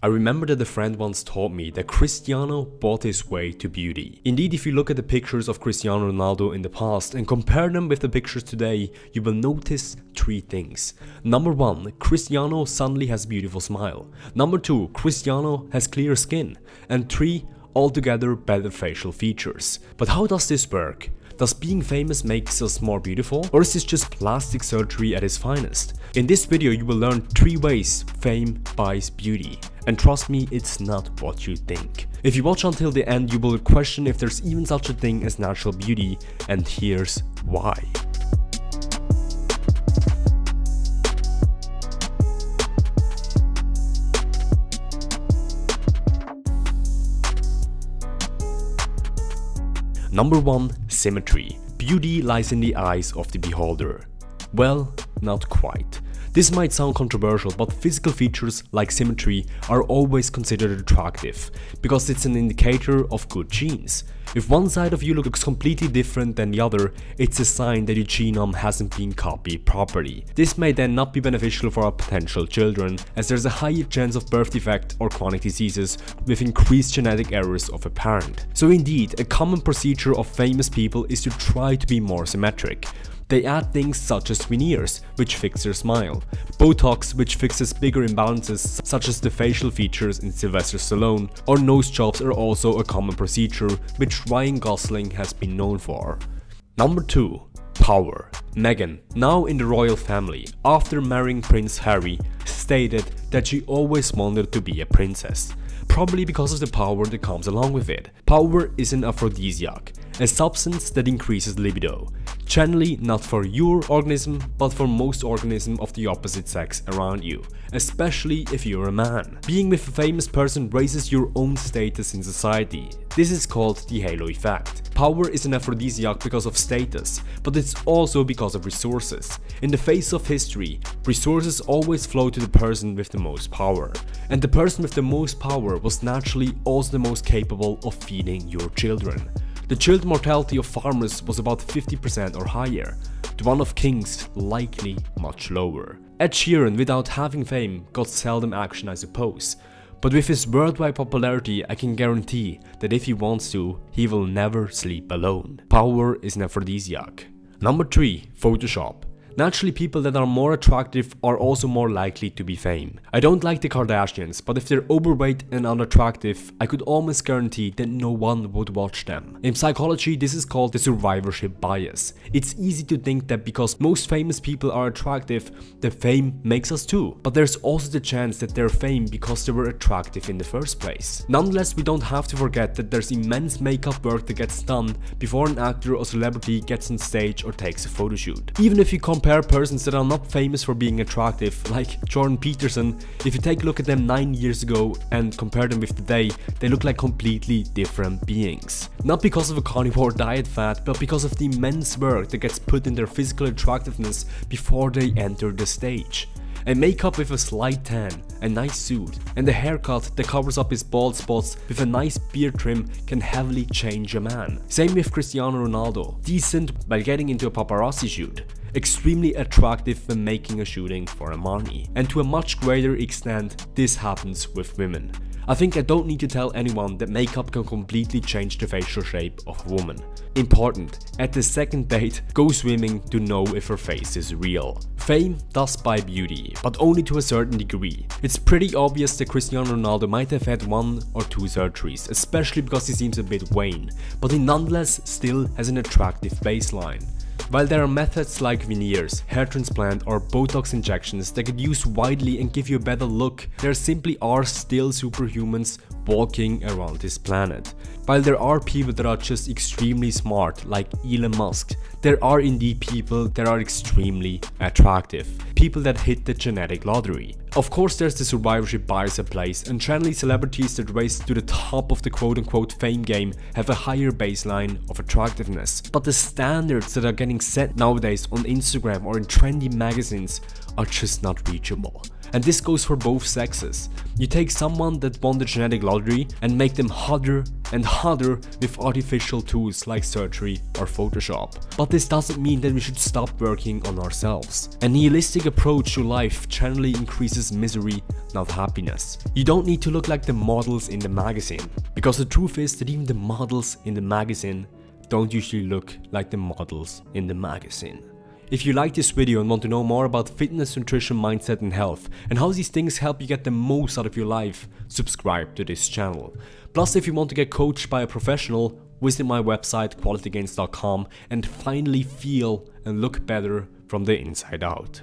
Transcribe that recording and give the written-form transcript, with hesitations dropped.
I remember that a friend once told me that Cristiano bought his way to beauty. Indeed, if you look at the pictures of Cristiano Ronaldo in the past and compare them with the pictures today, you will notice three things. Number 1, Cristiano suddenly has a beautiful smile. Number 2, Cristiano has clear skin. And 3, altogether better facial features. But how does this work? Does being famous make us more beautiful, or is this just plastic surgery at its finest? In this video you will learn 3 ways fame buys beauty. And trust me, it's not what you think. If you watch until the end, you will question if there's even such a thing as natural beauty, and here's why. Number 1. Symmetry. Beauty lies in the eyes of the beholder. Well, not quite. This might sound controversial, but physical features like symmetry are always considered attractive, because it's an indicator of good genes. If one side of you looks completely different than the other, it's a sign that your genome hasn't been copied properly. This may then not be beneficial for our potential children, as there's a higher chance of birth defect or chronic diseases with increased genetic errors of a parent. So indeed, a common procedure of famous people is to try to be more symmetric. They add things such as veneers, which fix their smile, Botox, which fixes bigger imbalances such as the facial features in Sylvester Stallone, or nose jobs are also a common procedure which Ryan Gosling has been known for. Number 2. Power. Meghan, now in the royal family, after marrying Prince Harry, stated that she always wanted to be a princess. Probably because of the power that comes along with it. Power is an aphrodisiac, a substance that increases libido. Generally not for your organism, but for most organisms of the opposite sex around you, especially if you're a man. Being with a famous person raises your own status in society. This is called the halo effect. Power is an aphrodisiac because of status, but it's also because of resources. In the face of history, resources always flow to the person with the most power. And the person with the most power was naturally also the most capable of feeding your children. The child mortality of farmers was about 50% or higher, the one of kings likely much lower. Ed Sheeran, without having fame, got seldom action I suppose, but with his worldwide popularity I can guarantee that if he wants to, he will never sleep alone. Power is an aphrodisiac. Number 3. Photoshop. Naturally, people that are more attractive are also more likely to be fame. I don't like the Kardashians, but if they're overweight and unattractive, I could almost guarantee that no one would watch them. In psychology, this is called the survivorship bias. It's easy to think that because most famous people are attractive, the fame makes us too. But there's also the chance that they're fame because they were attractive in the first place. Nonetheless, we don't have to forget that there's immense makeup work that gets done before an actor or celebrity gets on stage or takes a photo shoot. Even if you compare persons that are not famous for being attractive, like Jordan Peterson, if you take a look at them 9 years ago and compare them with today, they look like completely different beings. Not because of a carnivore diet fad, but because of the immense work that gets put in their physical attractiveness before they enter the stage. A makeup with a slight tan, a nice suit, and a haircut that covers up his bald spots with a nice beard trim can heavily change a man. Same with Cristiano Ronaldo. Decent while getting into a paparazzi shoot. Extremely attractive when making a shooting for Armani. And to a much greater extent, this happens with women. I think I don't need to tell anyone that makeup can completely change the facial shape of a woman. Important, at the second date, go swimming to know if her face is real. Fame does buy beauty, but only to a certain degree. It's pretty obvious that Cristiano Ronaldo might have had 1 or 2 surgeries, especially because he seems a bit vain, but he nonetheless still has an attractive baseline. While there are methods like veneers, hair transplant or Botox injections that get used widely and give you a better look, there simply are still superhumans walking around this planet. While there are people that are just extremely smart, like Elon Musk, there are indeed people that are extremely attractive. People that hit the genetic lottery. Of course there's the survivorship bias at place, and generally celebrities that race to the top of the quote-unquote fame game have a higher baseline of attractiveness. But the standards that are getting set nowadays on Instagram or in trendy magazines are just not reachable. And this goes for both sexes. You take someone that won the genetic lottery and make them hotter and hotter with artificial tools like surgery or Photoshop. But this doesn't mean that we should stop working on ourselves. A nihilistic approach to life generally increases misery, not happiness. You don't need to look like the models in the magazine, because the truth is that even the models in the magazine don't usually look like the models in the magazine. If you like this video and want to know more about fitness, nutrition, mindset and health, and how these things help you get the most out of your life, subscribe to this channel. Plus, if you want to get coached by a professional, visit my website qualitygains.com and finally feel and look better from the inside out.